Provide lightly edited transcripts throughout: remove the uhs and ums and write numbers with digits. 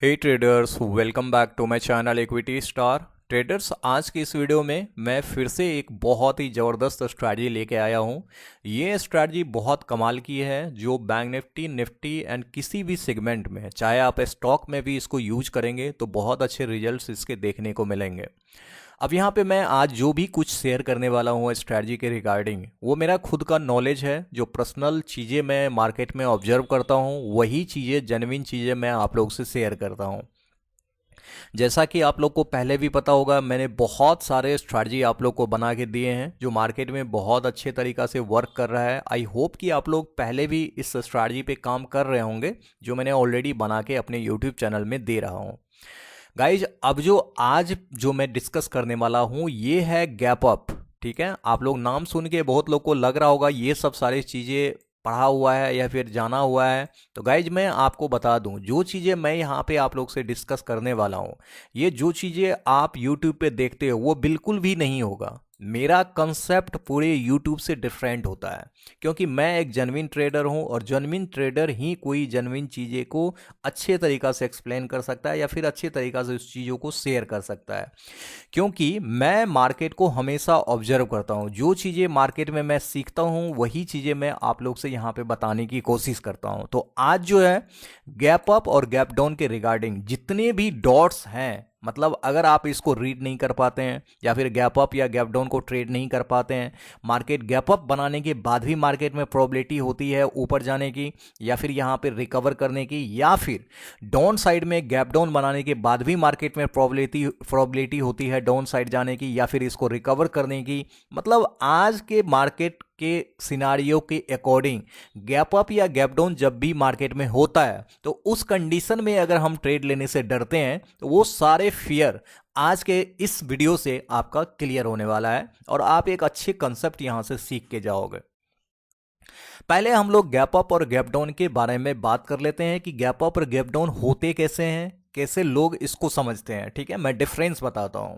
Hey traders, welcome back to my channel equity star traders. आज की इस video में मैं फिर से एक बहुत ही ज़बरदस्त स्ट्रैटेजी लेके आया हूँ। ये स्ट्रैटेजी बहुत कमाल की है जो बैंक निफ्टी निफ्टी एंड किसी भी सेगमेंट में, चाहे आप स्टॉक में भी इसको यूज करेंगे तो बहुत अच्छे रिजल्ट्स इसके देखने को मिलेंगे। अब यहाँ पे मैं आज जो भी कुछ शेयर करने वाला हूँ स्ट्रैटेजी के रिगार्डिंग, वो मेरा खुद का नॉलेज है। जो पर्सनल चीज़ें मैं मार्केट में ऑब्जर्व करता हूँ वही चीज़ें, जेन्युइन चीज़ें मैं आप लोग से शेयर करता हूँ। जैसा कि आप लोग को पहले भी पता होगा, मैंने बहुत सारे स्ट्रैटेजी आप लोग को बना के दिए हैं जो मार्केट में बहुत अच्छे तरीक़ा से वर्क कर रहा है। आई होप कि आप लोग पहले भी इस स्ट्रैटेजी पे काम कर रहे होंगे जो मैंने ऑलरेडी बना के अपने यूट्यूब चैनल में दे रहा हूँ। गाइज, अब जो आज जो मैं डिस्कस करने वाला हूँ ये है गैप अप। ठीक है, आप लोग नाम सुन के बहुत लोग को लग रहा होगा ये सब सारी चीज़ें पढ़ा हुआ है या फिर जाना हुआ है। तो गाइज, मैं आपको बता दूं, जो चीज़ें मैं यहाँ पे आप लोग से डिस्कस करने वाला हूँ, ये जो चीज़ें आप यूट्यूब पे देखते हो वो बिल्कुल भी नहीं होगा। मेरा कंसेप्ट पूरे यूट्यूब से डिफरेंट होता है, क्योंकि मैं एक जेन्युइन ट्रेडर हूँ और जेन्युइन ट्रेडर ही कोई जेन्युइन चीज़ें को अच्छे तरीक़ा से एक्सप्लेन कर सकता है या फिर अच्छे तरीक़ा से उस चीज़ों को शेयर कर सकता है। क्योंकि मैं मार्केट को हमेशा ऑब्जर्व करता हूँ, जो चीज़ें मार्केट में मैं सीखता हूँ वही चीज़ें मैं आप लोग से यहाँ पे बताने की कोशिश करता हूँ। तो आज जो है गैप अप और गैप डाउन के रिगार्डिंग जितने भी डॉट्स हैं, मतलब अगर आप इसको रीड नहीं कर पाते हैं या फिर गैप अप या गैप डाउन को ट्रेड नहीं कर पाते हैं, मार्केट गैप अप बनाने के बाद भी मार्केट में प्रोबेबिलिटी होती है ऊपर जाने की या फिर यहाँ पे रिकवर करने की, या फिर डाउन साइड में गैप डाउन बनाने के बाद भी मार्केट में प्रोबेबिलिटी होती है डाउन साइड जाने की या फिर इसको रिकवर करने की। मतलब आज के मार्केट के सिनारियो के अकॉर्डिंग गैप अप या गैप डाउन जब भी मार्केट में होता है तो उस कंडीशन में अगर हम ट्रेड लेने से डरते हैं तो वो सारे फियर आज के इस वीडियो से आपका क्लियर होने वाला है और आप एक अच्छे कंसेप्ट यहां से सीख के जाओगे। पहले हम लोग गैप अप और गैप डाउन के बारे में बात कर लेते हैं कि गैप अप और गैप डाउन होते कैसे हैं, कैसे लोग इसको समझते हैं। ठीक है, मैं डिफरेंस बताता हूं।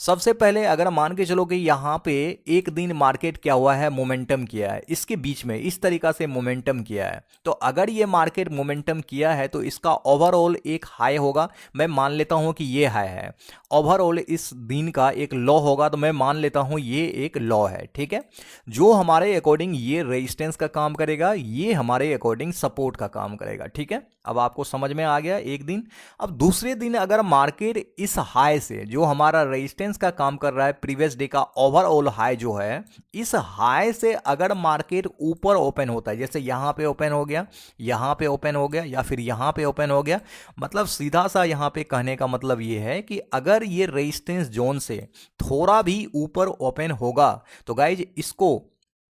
सबसे पहले अगर मान के चलो कि यहां पे एक दिन मार्केट क्या हुआ है, मोमेंटम किया है, इसके बीच में इस तरीका से मोमेंटम किया है। तो अगर ये मार्केट मोमेंटम किया है तो इसका ओवरऑल एक हाई होगा। मैं मान लेता हूं कि ये हाई है। ओवरऑल इस दिन का एक लो होगा तो मैं मान लेता हूं ये एक लो है। ठीक है, जो हमारे अकॉर्डिंग ये रेजिस्टेंस का काम करेगा, ये हमारे अकॉर्डिंग सपोर्ट का काम करेगा। ठीक है, अब आपको समझ में आ गया एक दिन। अब दूसरे दिन अगर मार्केट इस हाई से, जो हमारा रेजिस्टेंस का काम कर रहा है, प्रीवियस डे का ओवरऑल हाई जो है, इस हाई से अगर मार्केट ऊपर ओपन होता है, जैसे यहां पे ओपन हो गया, यहां पे ओपन हो गया या फिर यहां पे ओपन हो गया, मतलब सीधा सा यहां पे कहने का मतलब ये है कि अगर ये रेजिस्टेंस जोन से थोड़ा भी ऊपर ओपन होगा तो गाइज इसको,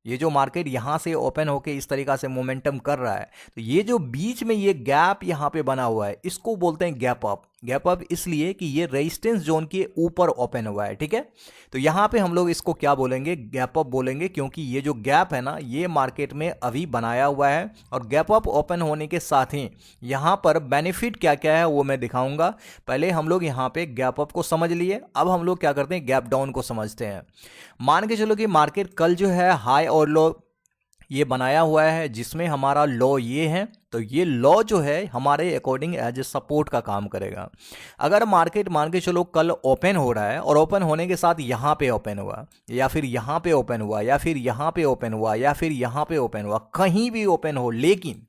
ये जो मार्केट यहां से ओपन होके इस तरीका से मोमेंटम कर रहा है, तो ये जो बीच में ये गैप यहां पे बना हुआ है इसको बोलते हैं गैप अप। गैप अप इसलिए कि ये रेजिस्टेंस जोन के ऊपर ओपन हुआ है। ठीक है, तो यहां पे हम लोग इसको क्या बोलेंगे, गैप अप बोलेंगे, क्योंकि ये जो गैप है ना ये मार्केट में अभी बनाया हुआ है। और गैप अप ओपन होने के साथ ही यहां पर बेनिफिट क्या क्या है वो मैं दिखाऊंगा। पहले हम लोग यहां पे गैप अप को समझ लिए, अब हम लोग क्या करते हैं, गैप डाउन को समझते हैं। मान के चलो कि मार्केट कल जो है हाई और लो ये बनाया हुआ है, जिसमें हमारा लो ये है, तो ये लॉ जो है हमारे अकॉर्डिंग एज ए सपोर्ट का काम करेगा। अगर मार्केट मान के चलो कल ओपन हो रहा है और ओपन होने के साथ यहाँ पे ओपन हुआ या फिर यहाँ पे ओपन हुआ या फिर यहाँ पे ओपन हुआ या फिर यहाँ पे ओपन हुआ, कहीं भी ओपन हो, लेकिन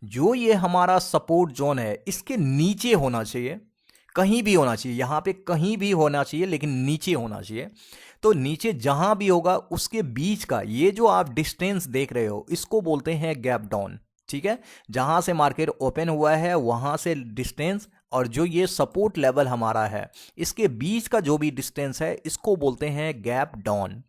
जो ये हमारा सपोर्ट जोन है इसके नीचे होना चाहिए, कहीं भी होना चाहिए, यहाँ पे कहीं भी होना चाहिए लेकिन नीचे होना चाहिए। तो नीचे जहां भी होगा उसके बीच का ये जो आप डिस्टेंस देख रहे हो इसको बोलते हैं गैप डाउन। ठीक है, जहां से मार्केट ओपन हुआ है वहां से डिस्टेंस और जो ये सपोर्ट लेवल हमारा है इसके बीच का जो भी डिस्टेंस है इसको बोलते हैं गैप डाउन।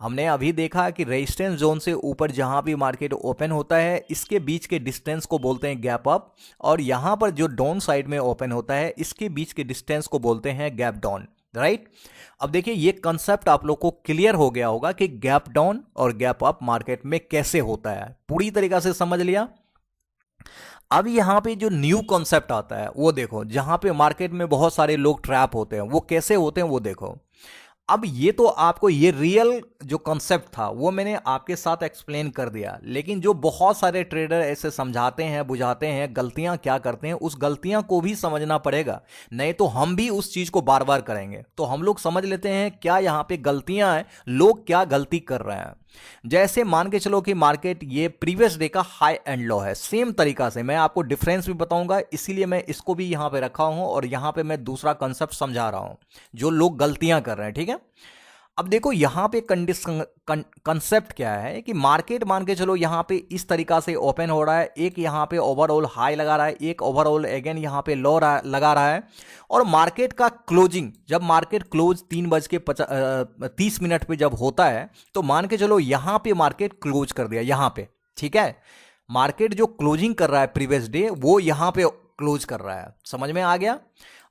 हमने अभी देखा कि रेजिस्टेंस जोन से ऊपर जहां भी मार्केट ओपन होता है इसके बीच के डिस्टेंस को बोलते हैं गैप अप, और यहां पर जो डाउन साइड में ओपन होता है इसके बीच के डिस्टेंस को बोलते हैं गैप डाउन। राइट, अब देखिए ये कंसेप्ट आप लोग को क्लियर हो गया होगा कि गैप डाउन और गैप अप मार्केट में कैसे होता है, पूरी तरीका से समझ लिया। अब यहां पे जो न्यू कॉन्सेप्ट आता है वो देखो, जहां पे मार्केट में बहुत सारे लोग ट्रैप होते हैं, वो कैसे होते हैं वो देखो। अब ये तो आपको ये रियल जो कॉन्सेप्ट था वो मैंने आपके साथ एक्सप्लेन कर दिया, लेकिन जो बहुत सारे ट्रेडर ऐसे समझाते हैं बुझाते हैं, गलतियां क्या करते हैं उस गलतियां को भी समझना पड़ेगा, नहीं तो हम भी उस चीज को बार बार करेंगे। तो हम लोग समझ लेते हैं क्या यहाँ पे गलतियां हैं, लोग क्या गलती कर रहे हैं। जैसे मान के चलो कि मार्केट ये प्रीवियस डे का हाई एंड लो है, सेम तरीका से मैं आपको डिफरेंस भी बताऊंगा, इसीलिए मैं इसको भी यहां पे रखा हूं और यहां पे मैं दूसरा कंसेप्ट समझा रहा हूं जो लोग गलतियां कर रहे हैं। ठीक है, अब देखो यहां पे कंसेप्ट क्या है कि मार्केट मान के चलो यहां पे इस तरीका से ओपन हो रहा है, एक यहां पे ओवरऑल हाई लगा रहा है, एक ओवरऑल अगेन यहां पे लो लगा रहा है, और मार्केट का क्लोजिंग जब मार्केट क्लोज 3:30 पे जब होता है तो मान के चलो यहां पे मार्केट क्लोज कर दिया यहां पे। ठीक है, मार्केट जो क्लोजिंग कर रहा है प्रीवियस डे वो यहां पे क्लोज कर रहा है, समझ में आ गया।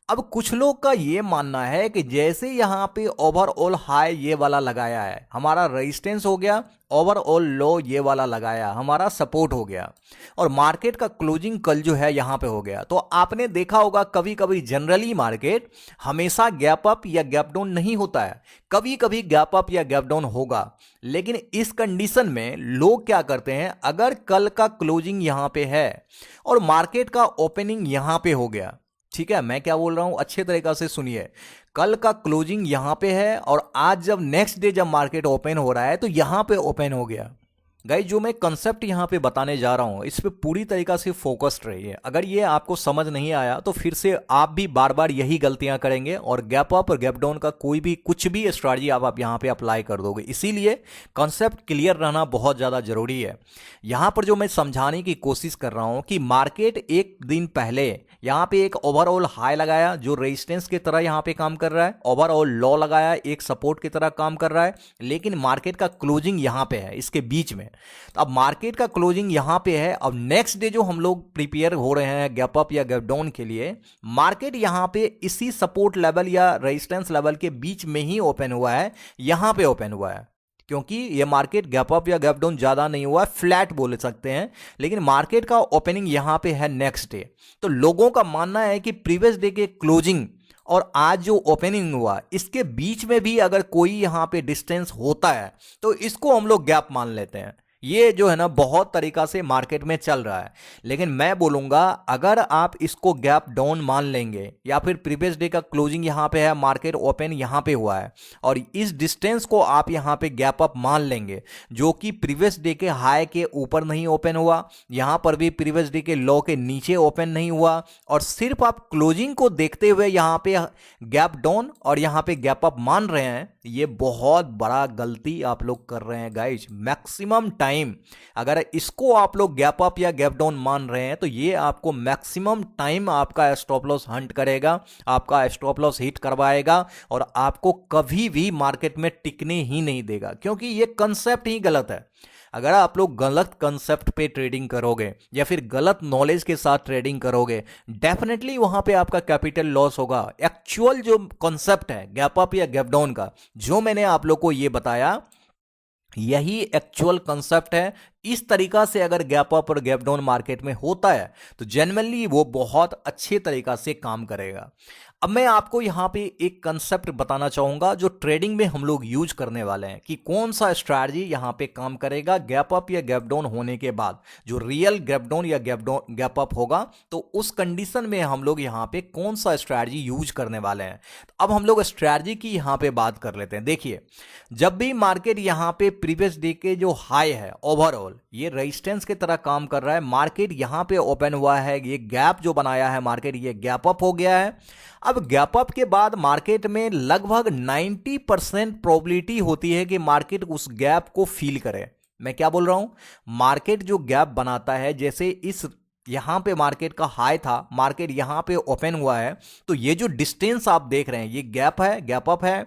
अब कुछ लोग का ये मानना है कि जैसे यहां पे ओवरऑल हाई ये वाला लगाया है हमारा रेजिस्टेंस हो गया, ओवरऑल लो ये वाला लगाया हमारा सपोर्ट हो गया, और मार्केट का क्लोजिंग कल जो है यहां पे हो गया। तो आपने देखा होगा कभी कभी जनरली मार्केट हमेशा गैप अप या गैप डाउन नहीं होता है, कभी कभी गैप अप या गैप डाउन होगा। लेकिन इस कंडीशन में लोग क्या करते हैं, अगर कल का क्लोजिंग यहां पे है और मार्केट का ओपनिंग यहां पे हो गया, ठीक है मैं क्या बोल रहा हूं अच्छे तरीका से सुनिए, कल का क्लोजिंग यहां पे है और आज जब नेक्स्ट डे जब मार्केट ओपन हो रहा है तो यहां पे ओपन हो गया। गाइस जो मैं कंसेप्ट यहां पे बताने जा रहा हूं इस पे पूरी तरीका से फोकस्ड रहिए, अगर ये आपको समझ नहीं आया तो फिर से आप भी बार बार यही गलतियां करेंगे और गैप अप और गैप डाउन का कोई भी कुछ भी स्ट्रैटेजी आप यहां पे अप्लाई कर दोगे। इसीलिए कंसेप्ट क्लियर रहना बहुत ज़्यादा जरूरी है। यहां पर जो मैं समझाने की कोशिश कर रहा हूं कि मार्केट एक दिन पहले यहां पे एक ओवरऑल हाई लगाया जो रेजिस्टेंस की तरह यहां पे काम कर रहा है, ओवरऑल लो लगाया एक सपोर्ट की तरह काम कर रहा है, लेकिन मार्केट का क्लोजिंग यहां पे है इसके बीच में। तो अब मार्केट का क्लोजिंग यहां पे है, अब नेक्स्ट डे जो हम लोग प्रिपेयर हो रहे हैं गैप अप या गैप डाउन के लिए, मार्केट यहां पे इसी सपोर्ट लेवल या रेजिस्टेंस लेवल के बीच में ही ओपन हुआ है, यहां पे ओपन हुआ है, क्योंकि ये मार्केट गैप अप या गैप डाउन ज्यादा नहीं हुआ, फ्लैट बोल सकते हैं, लेकिन मार्केट का ओपनिंग यहां पे है नेक्स्ट डे। तो लोगों का मानना है कि प्रीवियस डे के क्लोजिंग और आज जो ओपनिंग हुआ इसके बीच में भी अगर कोई यहां पे डिस्टेंस होता है तो इसको हम लोग गैप मान लेते हैं। ये जो है ना बहुत तरीका से मार्केट में चल रहा है, लेकिन मैं बोलूंगा अगर आप इसको गैप डाउन मान लेंगे या फिर प्रीवियस डे का क्लोजिंग यहां पे है, मार्केट ओपन यहां पे हुआ है और इस डिस्टेंस को आप यहां पे गैप अप मान लेंगे जो कि प्रीवियस डे के हाई के ऊपर नहीं ओपन हुआ, यहां पर भी प्रीवियस डे के लो के नीचे ओपन नहीं हुआ, और सिर्फ आप क्लोजिंग को देखते हुए यहां पे गैप डाउन और यहां पे गैप अप मान रहे हैं, ये बहुत बड़ा गलती आप लोग कर रहे हैं गाइज। मैक्सिमम टाइम अगर इसको आप लोग गैप अप या गैप डाउन मान रहे हैं तो ये आपको मैक्सिमम टाइम आपका स्टॉप लॉस हंट करेगा, आपका स्टॉप लॉस हिट करवाएगा और आपको कभी भी मार्केट में टिकने ही नहीं देगा, क्योंकि ये कंसेप्ट ही गलत है। अगर आप लोग गलत कंसेप्ट पे ट्रेडिंग करोगे या फिर गलत नॉलेज के साथ ट्रेडिंग करोगे, डेफिनेटली वहां पे आपका कैपिटल लॉस होगा। एक्चुअल जो कंसेप्ट है गैप अप या गैप डाउन का जो मैंने आप लोग को ये बताया यही एक्चुअल कंसेप्ट है। इस तरीका से अगर गैप अप और गैप डाउन मार्केट में होता है तो जनरली वो बहुत अच्छे तरीका से काम करेगा। अब मैं आपको यहां पे एक कंसेप्ट बताना चाहूंगा जो ट्रेडिंग में हम लोग यूज करने वाले हैं कि कौन सा स्ट्रैटेजी यहां पे काम करेगा गैप अप या गैप डाउन होने के बाद। जो रियल गैप डाउन या गैप अप होगा तो उस कंडीशन में हम लोग यहां पे कौन सा स्ट्रैटेजी यूज करने वाले हैं। तो अब हम लोग स्ट्रैटेजी की यहां पे बात कर लेते हैं। देखिए जब भी मार्केट यहां पे प्रीवियस डे के जो हाई है ओवरऑल ये रेजिस्टेंस की तरह काम कर रहा है, मार्केट यहां पे ओपन हुआ है, ये गैप जो बनाया है मार्केट ये गैप अप हो गया है। अब गैप अप के बाद मार्केट में लगभग 90% प्रोबेबिलिटी होती है कि मार्केट उस गैप को फील करे। मैं क्या बोल रहा हूं, मार्केट जो गैप बनाता है, जैसे इस यहां पे मार्केट का हाई था, मार्केट यहां पे ओपन हुआ है, तो ये जो डिस्टेंस आप देख रहे हैं ये गैप है, गैप अप है।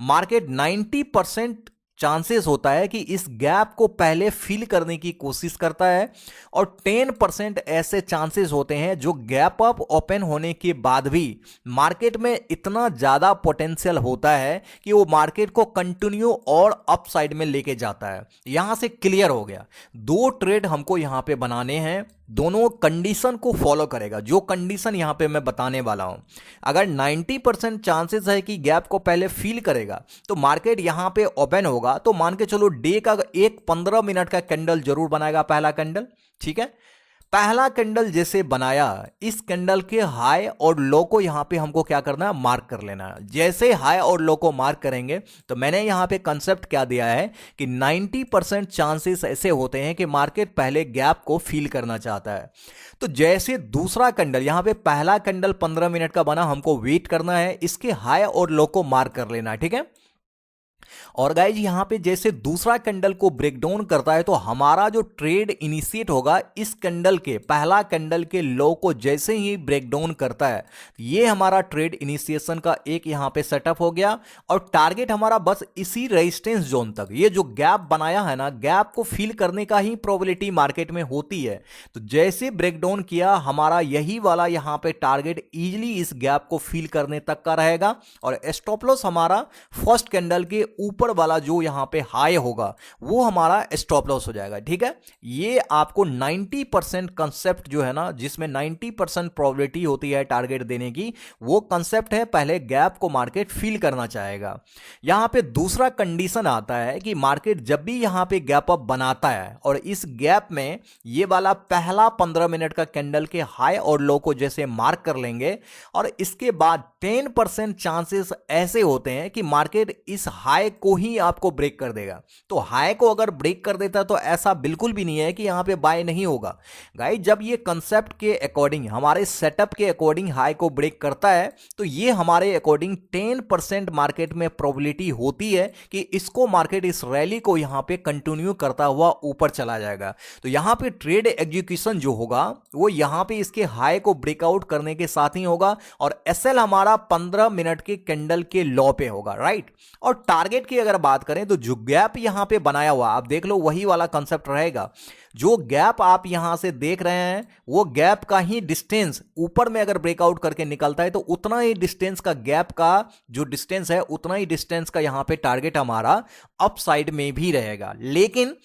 मार्केट 90% चांसेस होता है कि इस गैप को पहले फिल करने की कोशिश करता है और 10% ऐसे चांसेस होते हैं जो गैप अप ओपन होने के बाद भी मार्केट में इतना ज्यादा पोटेंशियल होता है कि वो मार्केट को कंटिन्यू और अप साइड में लेके जाता है। यहां से क्लियर हो गया, दो ट्रेड हमको यहां पे बनाने हैं। दोनों कंडीशन को फॉलो करेगा, जो कंडीशन यहाँ पे मैं बताने वाला हूँ। अगर 90% चांसेस है कि गैप को पहले फील करेगा तो मार्केट यहाँ पे ओपन होगा, तो मान के चलो डे का एक 15 मिनट का कैंडल जरूर बनाएगा, पहला कैंडल। ठीक है, पहला कैंडल जैसे बनाया, इस कैंडल के हाई और लो को यहां पे हमको क्या करना है, मार्क कर लेना है। जैसे हाई और लो को मार्क करेंगे तो मैंने यहां पे कंसेप्ट क्या दिया है कि 90% चांसेस ऐसे होते हैं कि मार्केट पहले गैप को फील करना चाहता है। तो जैसे दूसरा कैंडल, यहां पे पहला कैंडल 15 मिनट का बना, हमको वेट करना है, इसके हाई और लो को मार्क कर लेना है। ठीक है, और गाइज यहां पे जैसे दूसरा कैंडल को ब्रेक डाउन करता है तो हमारा जो ट्रेड इनिशिएट होगा इस कैंडल के, पहला कैंडल के लो को जैसे ही ब्रेक डाउन करता है, ये हमारा ट्रेड इनिशिएशन का एक यहां पे सेटअप हो गया। और टारगेट हमारा बस इसी रेजिस्टेंस जोन तक, ये जो गैप बनाया है ना, गैप को फील करने का ही प्रोबेबिलिटी मार्केट में होती है। तो जैसे ब्रेक डाउन किया, हमारा यही वाला यहां पे टारगेट इजीली इस गैप को फील करने तक का रहेगा। और स्टॉप लॉस हमारा फर्स्ट कैंडल के ऊपर वाला जो यहां पे हाई होगा वो हमारा स्टॉप लॉस हो जाएगा। ठीक है, ये आपको 90% कंसेप्ट जो है ना, जिसमें 90% प्रोबेबिलिटी होती है टारगेट देने की, वो कंसेप्ट है पहले गैप को मार्केट फील करना चाहेगा। यहां पे दूसरा कंडीशन आता है कि मार्केट जब भी यहां पे गैप अप बनाता है और इस गैप में ये वाला पहला 15 मिनट का कैंडल के हाई और लो को जैसे मार्क कर लेंगे, और इसके बाद 10% चांसेस ऐसे होते हैं कि मार्केट इस हाई को ही आपको ब्रेक कर देगा। तो हाई को अगर ब्रेक कर देता तो ऐसा बिल्कुल भी नहीं है कि यहां पे बाय नहीं होगा। गाइस, जब ये कंसेप्ट के अकॉर्डिंग, हमारे सेटअप के अकॉर्डिंग हाई को ब्रेक करता है तो ये हमारे अकॉर्डिंग 10% मार्केट में प्रोबेबिलिटी होती है कि इसको मार्केट इस रैली को यहां पे कंटिन्यू करता हुआ ऊपर चला जाएगा। तो यहां पे ट्रेड एग्जीक्यूशन जो होगा वो यहां पे इसके हाई को ब्रेकआउट करने के साथ ही होगा, और एसएल हमारा 15 मिनट के कैंडल के लो पे होगा, राइट। और टारगेट की अगर बात करें तो जो गैप यहां पे बनाया हुआ, आप देख लो वही वाला कंसेप्ट रहेगा। जो गैप आप यहां से देख रहे हैं वो गैप का ही डिस्टेंस ऊपर में अगर ब्रेकआउट करके निकलता है तो उतना ही डिस्टेंस का, गैप का जो डिस्टेंस है उतना ही डिस्टेंस का यहां पे टारगेट हमारा अप साइड में भी रहेगा। लेकिन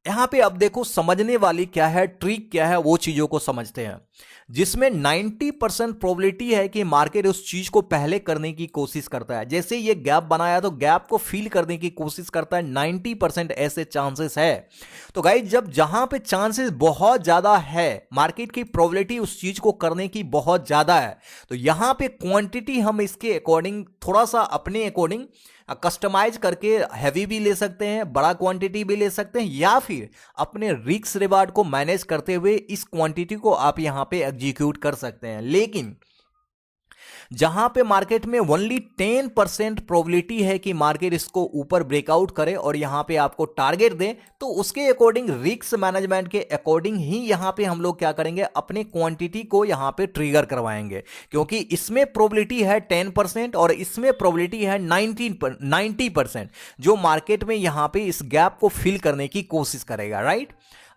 यहां पे अब देखो समझने वाली क्या है, ट्रिक क्या है, वो चीजों को समझते हैं। जिसमें 90% प्रोबेबिलिटी है कि मार्केट उस चीज को पहले करने की कोशिश करता है। जैसे ये गैप बनाया तो गैप को फील करने की कोशिश करता है, 90% ऐसे चांसेस है। तो गाइस, जब जहां पे चांसेस बहुत ज्यादा है, मार्केट की प्रोबेबिलिटी उस चीज को करने की बहुत ज्यादा है, तो यहां पे क्वांटिटी हम इसके अकॉर्डिंग थोड़ा सा अपने अकॉर्डिंग कस्टमाइज करके हैवी भी ले सकते हैं, बड़ा क्वांटिटी भी ले सकते हैं, या फिर अपने रिस्क रिवार्ड को मैनेज करते हुए इस क्वांटिटी को आप यहां पे एग्जीक्यूट कर सकते हैं। लेकिन जहां पे मार्केट में ओनली 10% प्रोबेबिलिटी है कि मार्केट इसको ऊपर ब्रेकआउट करे और यहां पे आपको टारगेट दे, तो उसके अकॉर्डिंग, रिस्क मैनेजमेंट के अकॉर्डिंग ही यहां पे हम लोग क्या करेंगे, अपने क्वांटिटी को यहां पे ट्रिगर करवाएंगे। क्योंकि इसमें प्रोबेबिलिटी है 10% और इसमें प्रोबेबिलिटी है 90%, जो मार्केट में यहां पे इस गैप को फिल करने की कोशिश करेगा, राइट।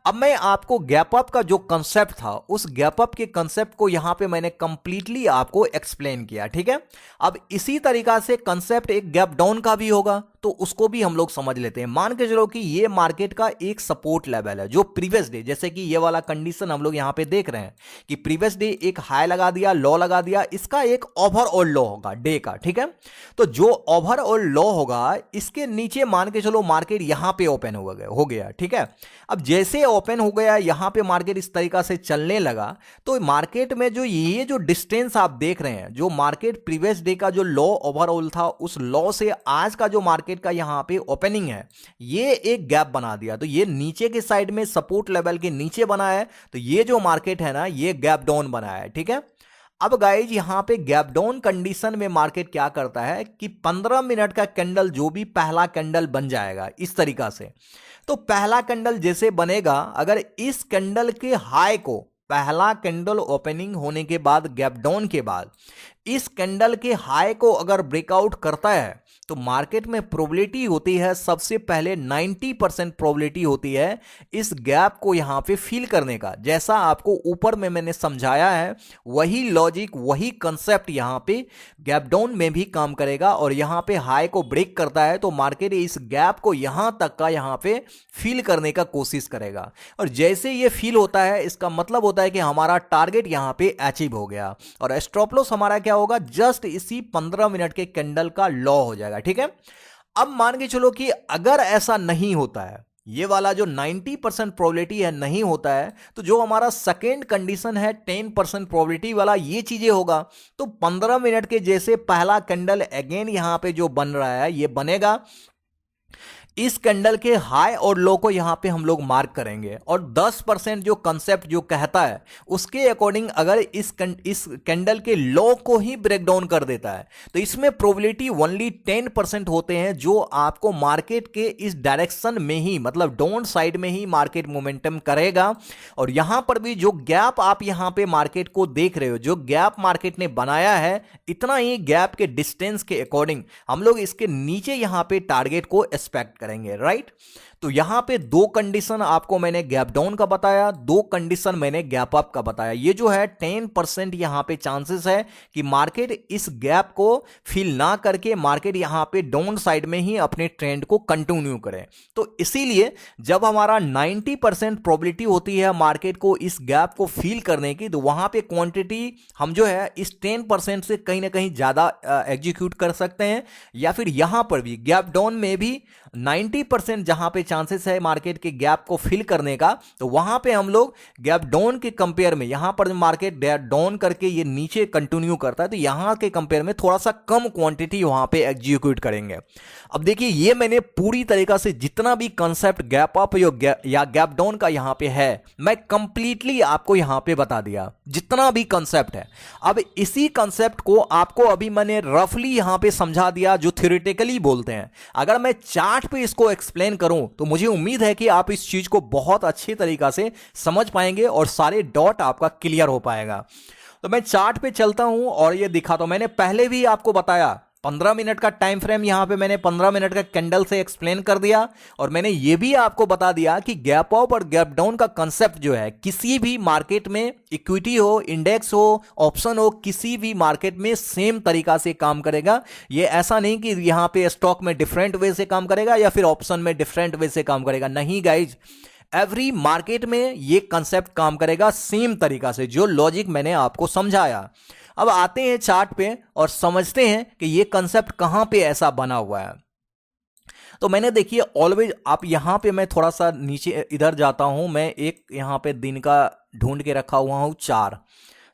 अब मैं आपको गैप अप का जो कंसेप्ट था, उस गैप अप के कंसेप्ट को यहां पे मैंने कंप्लीटली आपको एक्सप्लेन किया, ठीक है। अब इसी तरीका से कंसेप्ट एक गैप डाउन का भी होगा, तो उसको भी हम लोग समझ लेते हैं। मान के चलो कि ये मार्केट का एक सपोर्ट लेवल है, जो प्रीवियस डे, जैसे कि ये वाला कंडीशन हम लोग यहां पे देख रहे हैं कि प्रीवियस डे एक हाई लगा दिया, लो लगा दिया, इसका एक ओवरऑल लो होगा डे का, ठीक है। तो जो ओवरऑल लो होगा, इसके नीचे मान के चलो मार्केट यहां पे ओपन हो गया, ठीक है। अब जैसे ओपन हो गया, यहां पे मार्केट इस तरीका से चलने लगा, तो मार्केट में जो ये जो डिस्टेंस आप देख रहे हैं, जो मार्केट प्रीवियस डे का जो लो ओवरऑल था, उस लो से आज का जो मार्केट का यहां पे ओपनिंग है, ये एक गैप बना दिया। तो ये नीचे के साइड में सपोर्ट लेवल के नीचे बना है, तो ये जो मार्केट है ना, ये गैप डाउन बना है, ठीक है। अब गाइज यहां पे गैप डाउन कंडीशन में मार्केट क्या करता है कि 15 मिनट का कैंडल, जो भी पहला कैंडल बन जाएगा इस तरीका से, तो पहला कैंडल जैसे बनेगा, अगर इस कैंडल के हाई को, पहला कैंडल ओपनिंग होने के बाद, गैप डाउन के बाद इस कैंडल के हाई को अगर ब्रेकआउट करता है, तो मार्केट में प्रोबेबिलिटी होती है, सबसे पहले 90% प्रोबेबिलिटी होती है इस गैप को यहां पे फिल करने का। जैसा आपको ऊपर में मैंने समझाया है, वही लॉजिक, वही कंसेप्ट यहां पे गैप डाउन में भी काम करेगा। और यहां पे हाई को ब्रेक करता है तो मार्केट इस गैप को यहां तक का यहां पे फिल करने का कोशिश करेगा। और जैसे ये फिल होता है, इसका मतलब होता होता है कि हमारा टारगेट यहां पे अचीव हो गया और स्टॉप लॉस हमारा क्या होगा, जस्ट इसी 15 मिनट के कैंडल का लॉ हो जाएगा। ठीक है, अब मान के चलो कि अगर ऐसा नहीं होता है, ये वाला जो 90% प्रोबेबिलिटी है नहीं होता है, तो जो हमारा सेकेंड कंडीशन है 10% प्रोबेबिलिटी वाला, ये चीजें होगा। तो 15 मिनट के जैसे पहला कैंडल अगेन यहां पे जो बन रहा है ये बनेगा, इस कैंडल के हाई और लो को यहां पे हम लोग मार्क करेंगे और 10% जो कंसेप्ट जो कहता है उसके अकॉर्डिंग अगर इस कैंडल के लो को ही ब्रेक डाउन कर देता है तो इसमें प्रोबेबिलिटी ओनली 10% होते हैं जो आपको मार्केट के इस डायरेक्शन में ही, मतलब डाउन साइड में ही मार्केट मोमेंटम करेगा। और यहां पर भी जो गैप आप यहां पे मार्केट को देख रहे हो, जो गैप मार्केट ने बनाया है, इतना ही गैप के डिस्टेंस के अकॉर्डिंग हम लोग इसके नीचे यहां पे टारगेट को एक्सपेक्ट करेंगे, राइट। तो यहां पे दो कंडीशन आपको मैंने गैप डाउन का बताया, दो कंडीशन मैंने गैप अप का बताया। ये जो है 10% यहां पे चांसेस है कि मार्केट इस गैप को फिल ना करके मार्केट यहां पे डाउन साइड में ही अपने ट्रेंड को कंटिन्यू करे। तो इसीलिए जब हमारा 90% प्रोबेबिलिटी होती है मार्केट को इस गैप को फिल करने की, तो वहां पे क्वांटिटी हम जो है इस 10% से कहीं ना कहीं ज्यादा एग्जीक्यूट कर सकते हैं, या फिर यहां पर भी गैप डाउन में भी 90% जहां पे चांसेस है मार्केट के गैप को फिल करने का, तो वहां पे हम लोग गैप डाउन के कंपेयर में, यहां पर मार्केट डाउन करके ये नीचे कंटिन्यू करता है, तो यहां के कंपेयर में थोड़ा सा कम क्वांटिटी वहां पे एग्जीक्यूट करेंगे। अब देखिए, ये मैंने पूरी तरीका से जितना भी कंसेप्ट गैप अप या गैप डाउन का यहां पे है, मैं कंप्लीटली आपको यहां पे बता दिया, जितना भी कंसेप्ट है। अब इसी कंसेप्ट को आपको अभी मैंने रफली यहां पे समझा दिया, जो थ्योरेटिकली बोलते हैं। अगर मैं चार्ट पे इसको एक्सप्लेन करूं तो मुझे उम्मीद है कि आप इस चीज को बहुत अच्छी तरीका से समझ पाएंगे और सारे डॉट आपका क्लियर हो पाएगा। तो मैं चार्ट पे चलता हूं और ये दिखाता हूं। मैंने पहले भी आपको बताया 15 मिनट का टाइम फ्रेम, यहां पे मैंने 15 मिनट का कैंडल से एक्सप्लेन कर दिया और मैंने ये भी आपको बता दिया कि गैप अप और गैप डाउन का कंसेप्ट जो है किसी भी मार्केट में, इक्विटी हो, इंडेक्स हो, ऑप्शन हो, किसी भी मार्केट में सेम तरीका से काम करेगा। ये ऐसा नहीं कि यहां पे स्टॉक में डिफरेंट वे से काम करेगा या फिर ऑप्शन में डिफरेंट वे से काम करेगा, नहीं गाइज। एवरी मार्केट में ये कंसेप्ट काम करेगा सेम तरीका से, जो लॉजिक मैंने आपको समझाया। अब आते हैं चार्ट पे और समझते हैं कि ये कंसेप्ट कहां पे ऐसा बना हुआ है। तो मैंने देखिए ऑलवेज, आप यहां पे मैं थोड़ा सा नीचे इधर जाता हूं, मैं एक यहां पे दिन का ढूंढ के रखा हुआ हूं,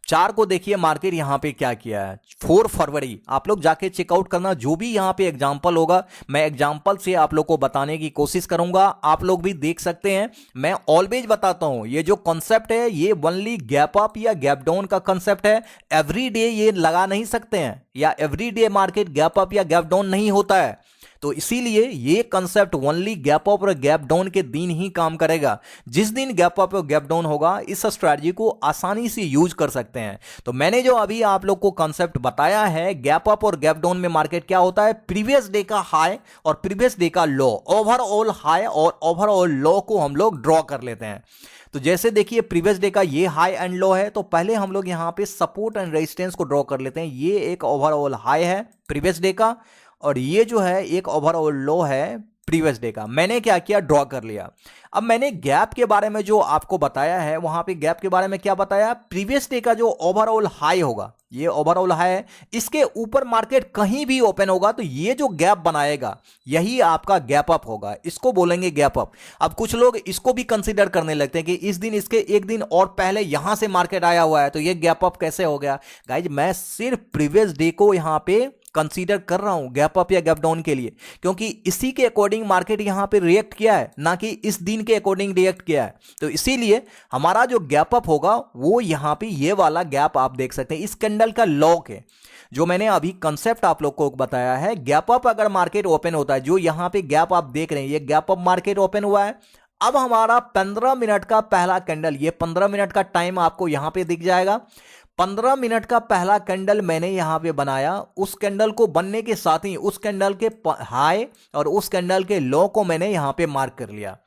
चार को देखिए मार्केट यहां पे क्या किया है। 4 फरवरी आप लोग जाके चेकआउट करना, जो भी यहां पे एग्जांपल होगा मैं एग्जांपल से आप लोग को बताने की कोशिश करूंगा, आप लोग भी देख सकते हैं। मैं ऑलवेज बताता हूं ये जो कॉन्सेप्ट है ये ओनली गैप अप या गैप डाउन का कॉन्सेप्ट है। एवरी डे ये लगा नहीं सकते हैं, या every day market gap up या गैप डाउन नहीं होता है। तो इसीलिए ये कंसेप्ट ओनली गैप अप और गैप डाउन के दिन ही काम करेगा। जिस दिन गैप अप और गैप डाउन होगा, इस स्ट्रैटेजी को आसानी से यूज कर सकते हैं। तो मैंने जो अभी आप लोग को कंसेप्ट बताया है, गैप अप और गैप डाउन में मार्केट क्या होता है, प्रीवियस डे का हाई और प्रीवियस डे का लो, ओवरऑल हाई और ओवरऑल लो को हम लोग ड्रॉ कर लेते हैं। तो जैसे देखिए प्रीवियस डे का ये हाई एंड लो है, तो पहले हम लोग यहां पे सपोर्ट एंड रेजिस्टेंस को ड्रॉ कर लेते हैं। ये एक ओवरऑल हाई है प्रीवियस डे का और ये जो है एक ओवरऑल लो है प्रीवियस डे का। मैंने क्या किया, ड्रॉ कर लिया। अब मैंने गैप के बारे में जो आपको बताया है, वहां पे गैप के बारे में क्या बताया, प्रीवियस डे का जो ओवरऑल हाई होगा, ये ओवरऑल हाई है, इसके ऊपर मार्केट कहीं भी ओपन होगा तो ये जो गैप बनाएगा यही आपका गैप अप होगा, इसको बोलेंगे गैप अप। अब कुछ लोग इसको भी कंसीडर करने लगते हैं कि इस दिन इसके एक दिन और पहले यहां से मार्केट आया हुआ है तो ये गैप अप कैसे हो गया। गाइज मैं सिर्फ प्रीवियस डे को यहां पे कंसीडर कर रहा हूं गैप अप या गैप डाउन के लिए, क्योंकि इसी के अकॉर्डिंग मार्केट यहां पे रिएक्ट किया है, ना कि इस दिन के अकॉर्डिंग रिएक्ट किया है। तो इसीलिए हमारा जो गैप अप होगा वो यहां पे ये वाला गैप आप देख सकते हैं, इस कैंडल का लॉ के जो मैंने अभी कंसेप्ट आप लोग को बताया है। गैप अप अगर मार्केट ओपन होता है, जो यहां पे गैप आप देख रहे हैं, ये गैप अप मार्केट ओपन हुआ है। अब हमारा 15 मिनट का पहला कैंडल, ये 15 मिनट का टाइम आपको यहां पे दिख जाएगा। 15 मिनट का पहला कैंडल मैंने यहां पे बनाया, उस कैंडल को बनने के साथ ही उस कैंडल के हाई और उस कैंडल के लो को मैंने यहां पे मार्क कर लिया।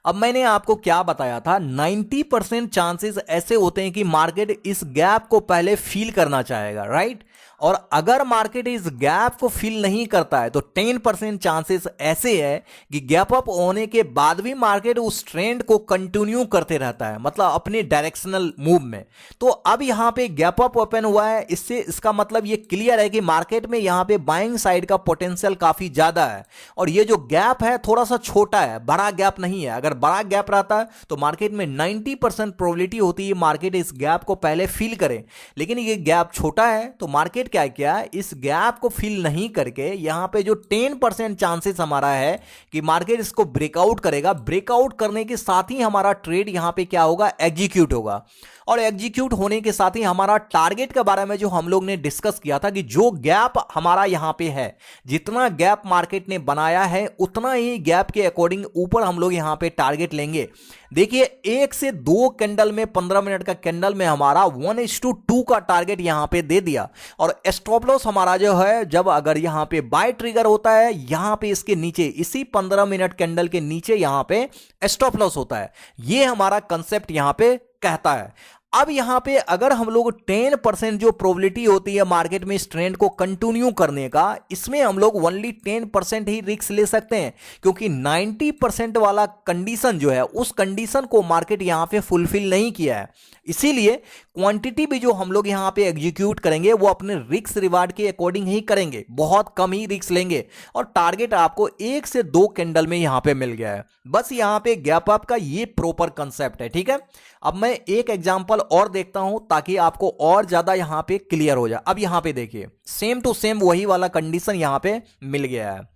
अब मैंने आपको क्या बताया था, 90% चांसेस ऐसे होते हैं कि मार्केट इस गैप को पहले फील करना चाहेगा, राइट। और अगर मार्केट इस गैप को फिल नहीं करता है तो 10% चांसेस ऐसे है कि गैप अप होने के बाद भी मार्केट उस ट्रेंड को कंटिन्यू करते रहता है, मतलब अपने डायरेक्शनल मूव में। तो अब यहां पे गैप अप ओपन हुआ है, इससे इसका मतलब ये क्लियर है कि मार्केट में यहां पे बाइंग साइड का पोटेंशियल काफी ज्यादा है। और ये जो गैप है थोड़ा सा छोटा है, बड़ा गैप नहीं है। अगर बड़ा गैप रहता है तो मार्केट में 90% प्रोबेबिलिटी होती है मार्केट इस गैप को पहले फिल करे, लेकिन ये गैप छोटा है तो मार्केट क्या किया, इस गैप को फिल नहीं करके यहां पे जो 10% चांसेस हमारा है कि मार्केट इसको ब्रेकआउट करेगा, ब्रेकआउट करने के साथ ही हमारा ट्रेड यहां पे क्या होगा, एग्जीक्यूट होगा। और एग्जीक्यूट होने के साथ ही हमारा टारगेट के बारे में जो हम लोग ने डिस्कस किया था कि जो गैप हमारा यहां पे है, जितना गैप मार्केट ने बनाया है उतना ही गैप के अकॉर्डिंग ऊपर हम लोग यहां पे टारगेट लेंगे। देखिए 1 से 2 कैंडल में 15 मिनट का कैंडल में हमारा 1:2 का टारगेट यहां पे दे दिया। और स्टॉप लॉस हमारा जो है, जब अगर यहां पे बाय ट्रिगर होता है, यहां पे इसके नीचे इसी 15 मिनट कैंडल के नीचे यहां पे स्टॉप लॉस होता है। ये हमारा कंसेप्ट यहां पे कहता है। अब यहां पे अगर हम लोग 10% जो प्रोबेबिलिटी होती है मार्केट में इस ट्रेंड को कंटिन्यू करने का, इसमें हम लोग ओनली 10% ही रिस्क ले सकते हैं, क्योंकि 90% वाला कंडीशन जो है उस कंडीशन को मार्केट यहां पे फुलफिल नहीं किया है। इसीलिए क्वांटिटी भी जो हम लोग यहां पे एग्जीक्यूट करेंगे वो अपने रिस्क रिवार्ड के अकॉर्डिंग ही करेंगे, बहुत कम ही रिस्क लेंगे। और टारगेट आपको 1 से 2 कैंडल में यहां पे मिल गया है। बस यहां पे गैप अप का ये प्रॉपर कंसेप्ट है, ठीक है। अब मैं एक एग्जांपल और देखता हूं ताकि आपको और ज्यादा यहां पे क्लियर हो जाए। अब यहां पे देखिए सेम टू सेम वही वाला कंडीशन यहां पे मिल गया है।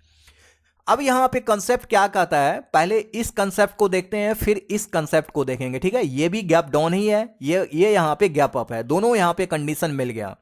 अब यहां पे कंसेप्ट क्या कहता है, पहले इस कंसेप्ट को देखते हैं फिर इस कंसेप्ट को देखेंगे, ठीक है। ये भी गैप डाउन ही है, ये यहां पे गैप अप है, दोनों यहां पे कंडीशन मिल गया।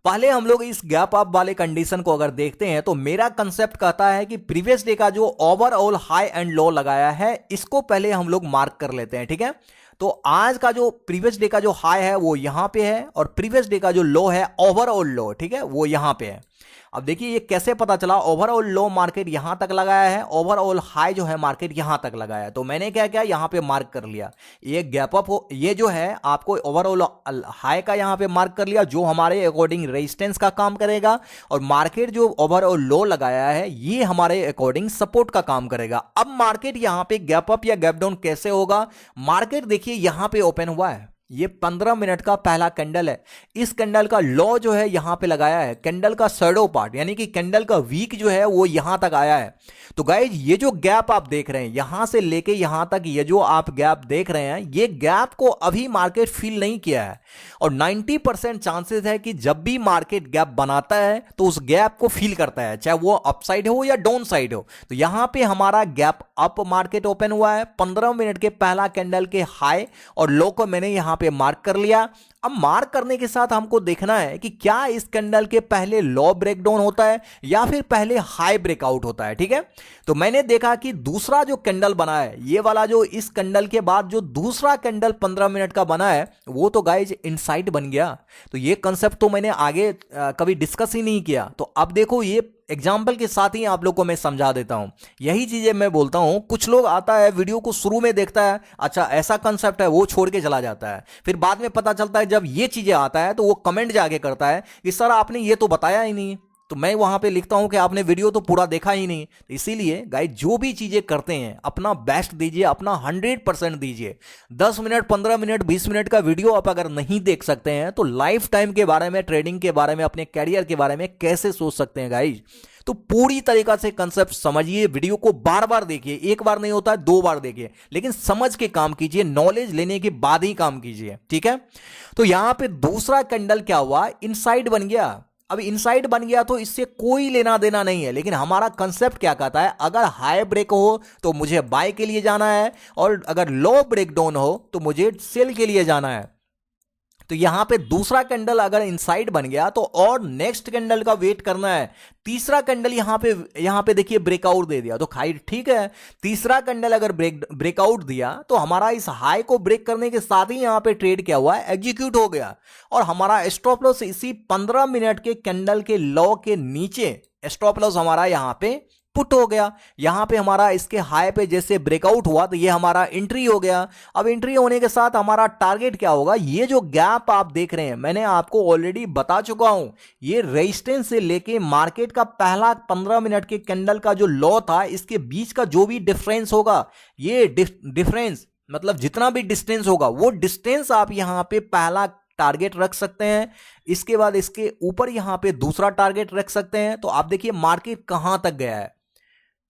पहले हम लोग इस गैप अप वाले कंडीशन को अगर देखते हैं तो मेरा कंसेप्ट कहता है कि प्रीवियस डे का जो ओवरऑल हाई एंड लो लगाया है इसको पहले हम लोग मार्क कर लेते हैं, ठीक है। तो आज का जो प्रीवियस डे का जो हाई है वो यहां पे है और प्रीवियस डे का जो लो है ओवरऑल लो, ठीक है, वो यहां पे है। अब देखिए ये कैसे पता चला, ओवरऑल लो मार्केट यहां तक लगाया है, ओवरऑल हाई जो है मार्केट यहां तक लगाया है। तो मैंने क्या किया, यहां पे मार्क कर लिया। ये गैप अप हो, ये जो है आपको ओवरऑल हाई का यहां पे मार्क कर लिया, जो हमारे अकॉर्डिंग रेजिस्टेंस का काम करेगा। और मार्केट जो ओवरऑल लो लगाया है ये हमारे अकॉर्डिंग सपोर्ट का काम करेगा। अब मार्केट यहां पे गैप अप या गैप डाउन कैसे होगा, मार्केट देखिए यहां पे ओपन हुआ है, ये 15 मिनट का पहला कैंडल है। इस कैंडल का लो जो है यहां पे लगाया है, कैंडल का शैडो पार्ट यानी कि कैंडल का वीक जो है वो यहां तक आया है। तो गाइज ये जो गैप आप देख रहे हैं यहां से लेके यहां तक, ये जो आप गैप देख रहे हैं, ये गैप को अभी मार्केट फिल नहीं किया है। और 90% चांसेस है कि जब भी मार्केट गैप बनाता है तो उस गैप को फिल करता है, चाहे वो अपसाइड हो या डाउन साइड हो। तो यहां पे हमारा गैप अप मार्केट ओपन हुआ है, 15 मिनट के पहला कैंडल के हाई और लो को मैंने यहां पे मार्क कर लिया। अब मार्क करने के साथ हमको देखना है कि क्या इस कैंडल के पहले लो ब्रेकडाउन होता है या फिर पहले हाई ब्रेकआउट होता है, ठीक है। तो मैंने देखा कि दूसरा जो कैंडल बना है, ये वाला जो इस कैंडल के बाद जो दूसरा कैंडल 15 मिनट का बना है वो तो गाइज इनसाइड बन गया। तो ये कंसेप्ट तो मैंने आगे कभी डिस्कस ही नहीं किया। तो अब देखो ये एग्जाम्पल के साथ ही आप लोग को मैं समझा देता हूं। यही चीजें मैं बोलता हूं, कुछ लोग आता है वीडियो को शुरू में देखता है, अच्छा ऐसा कंसेप्ट है, वो छोड़ के चला जाता है। फिर बाद में पता चलता है जब ये चीजें आता है तो वो कमेंट जाके करता है कि सर आपने ये तो बताया ही नहीं। तो मैं वहां पे लिखता हूं कि आपने वीडियो तो पूरा देखा ही नहीं। तो इसीलिए गाइस जो भी चीजें करते हैं अपना बेस्ट दीजिए, अपना 100% दीजिए। 10 मिनट 15 मिनट 20 मिनट का वीडियो आप अगर नहीं देख सकते हैं तो लाइफ टाइम के बारे में, ट्रेडिंग के बारे में, अपने कैरियर के बारे में कैसे सोच सकते हैं गाइस। तो पूरी तरीका से कंसेप्ट समझिए, वीडियो को बार बार देखिए, एक बार नहीं होता है 2 बार देखिए, लेकिन समझ के काम कीजिए, नॉलेज लेने के बाद ही काम कीजिए, ठीक है। तो यहां पे दूसरा कैंडल क्या हुआ, इनसाइड बन गया। अब इनसाइड बन गया तो इससे कोई लेना देना नहीं है, लेकिन हमारा कंसेप्ट क्या कहता है, अगर हाई ब्रेक हो तो मुझे बाय के लिए जाना है और अगर लो ब्रेक डाउन हो तो मुझे सेल के लिए जाना है। तो यहां पे दूसरा कैंडल अगर इनसाइड बन गया तो और नेक्स्ट कैंडल का वेट करना है। तीसरा कैंडल यहां पे देखिए ब्रेकआउट दे दिया तो खाई ठीक है। तीसरा कैंडल अगर ब्रेकआउट दिया तो हमारा इस हाई को ब्रेक करने के साथ ही यहां पे ट्रेड क्या हुआ है, एग्जीक्यूट हो गया। और हमारा स्टॉप लॉस इसी 15 मिनट के कैंडल के लो के नीचे स्टॉप लॉस हमारा यहां पे पुट हो गया। यहां पे हमारा इसके हाई पे जैसे ब्रेकआउट हुआ तो ये हमारा एंट्री हो गया। अब एंट्री होने के साथ हमारा टारगेट क्या होगा, ये जो गैप आप देख रहे हैं मैंने आपको ऑलरेडी बता चुका हूं, ये रेजिस्टेंस से लेके मार्केट का पहला 15 मिनट के कैंडल का जो लो था इसके बीच का जो भी डिफरेंस होगा, ये डिफरेंस मतलब जितना भी डिस्टेंस होगा वो डिस्टेंस आप यहां पे पहला टारगेट रख सकते हैं। इसके बाद इसके ऊपर यहां पे दूसरा टारगेट रख सकते हैं। तो आप देखिए मार्केट कहां तक गया है,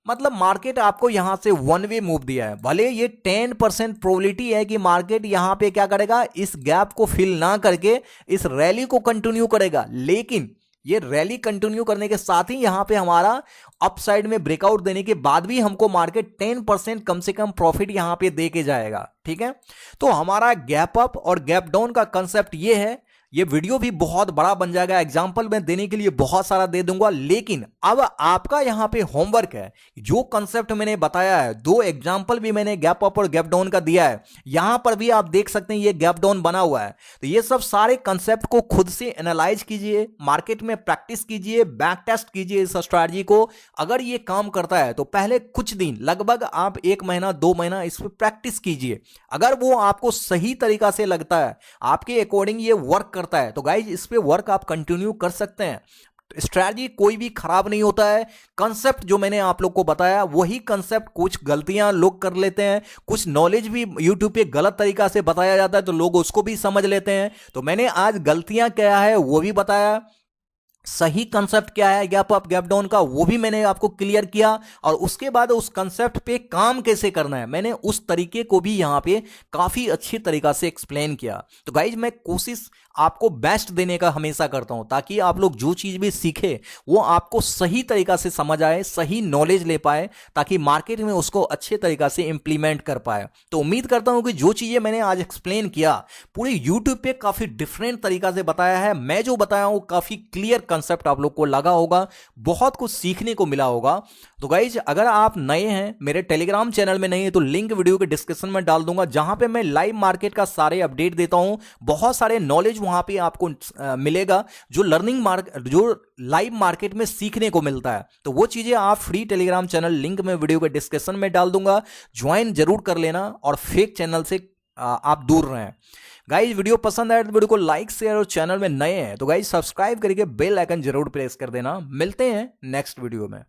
मतलब मार्केट आपको यहां से वन वे मूव दिया है। भले ये 10% प्रोबेबिलिटी है कि मार्केट यहां पे क्या करेगा, इस गैप को फिल ना करके इस रैली को कंटिन्यू करेगा, लेकिन ये रैली कंटिन्यू करने के साथ ही यहां पे हमारा अपसाइड में ब्रेकआउट देने के बाद भी हमको मार्केट 10% कम से कम प्रॉफिट यहां पे दे के जाएगा। ठीक है, तो हमारा गैप अप और गैप डाउन का कंसेप्ट ये है। ये वीडियो भी बहुत बड़ा बन जाएगा, एग्जाम्पल मैं देने के लिए बहुत सारा दे दूंगा, लेकिन अब आपका यहां पे होमवर्क है। जो कंसेप्ट मैंने बताया है, दो एग्जाम्पल भी मैंने गैप अप और गैप डाउन का दिया है, यहां पर भी आप देख सकते हैं ये गैप डाउन बना हुआ है। तो ये सब सारे कंसेप्ट को खुद से एनालाइज कीजिए, मार्केट में प्रैक्टिस कीजिए, बैक टेस्ट कीजिए इस स्ट्रैटेजी को। अगर ये काम करता है तो पहले कुछ दिन, लगभग आप 1 महीना 2 महीना इस पर प्रैक्टिस कीजिए। अगर वो आपको सही तरीका से लगता है, आपके अकॉर्डिंग ये वर्क करता है, तो गाइज इस पे वर्क आप कंटिन्यू कर सकते हैं। स्ट्रैटेजी कोई भी खराब नहीं होता है। कंसेप्ट जो मैंने आप लोग को बताया वही कंसेप्ट, कुछ गलतियां लोग कर लेते हैं, कुछ नॉलेज भी यूट्यूब पे गलत तरीका से बताया जाता है तो लोग उसको भी समझ लेते हैं। तो मैंने आज गलतियां क्या है वो भी बताया, सही कंसेप्ट क्या है गैप अप गैप डाउन का वो भी मैंने आपको क्लियर किया, और उसके बाद उस कंसेप्ट पे काम कैसे करना है मैंने उस तरीके को भी यहां पे काफी अच्छी तरीका से एक्सप्लेन किया। तो गाइज मैं कोशिश आपको बेस्ट देने का हमेशा करता हूं, ताकि आप लोग जो चीज भी सीखे वो आपको सही तरीका से समझ आए, सही नॉलेज ले पाए, ताकि मार्केट में उसको अच्छे तरीका से इंप्लीमेंट कर पाए। तो उम्मीद करता हूं कि जो चीजें मैंने आज एक्सप्लेन किया पूरे यूट्यूब पे काफी डिफरेंट तरीका से बताया है, मैं जो बताया हूं काफी क्लियर कंसेप्ट आप लोग को लगा होगा, बहुत कुछ सीखने को मिला होगा। तो गाइज अगर आप नए हैं, मेरे टेलीग्राम चैनल में नहीं है, तो लिंक वीडियो के डिस्क्रिप्शन में डाल दूंगा, जहां पे मैं लाइव मार्केट का सारे अपडेट देता हूं। बहुत सारे नॉलेज वहां पे आपको मिलेगा जो जो लाइव मार्केट में सीखने को मिलता है। तो वो चीजें आप फ्री टेलीग्राम चैनल लिंक में वीडियो के डिस्क्रिप्शन में डाल दूंगा, ज्वाइन जरूर कर लेना और फेक चैनल से आप दूर रहें। गाइज वीडियो पसंद आए तो वीडियो को लाइक शेयर, और चैनल में नए हैं तो गाइज सब्सक्राइब करके बेल आइकन जरूर प्रेस कर देना। मिलते हैं नेक्स्ट वीडियो में।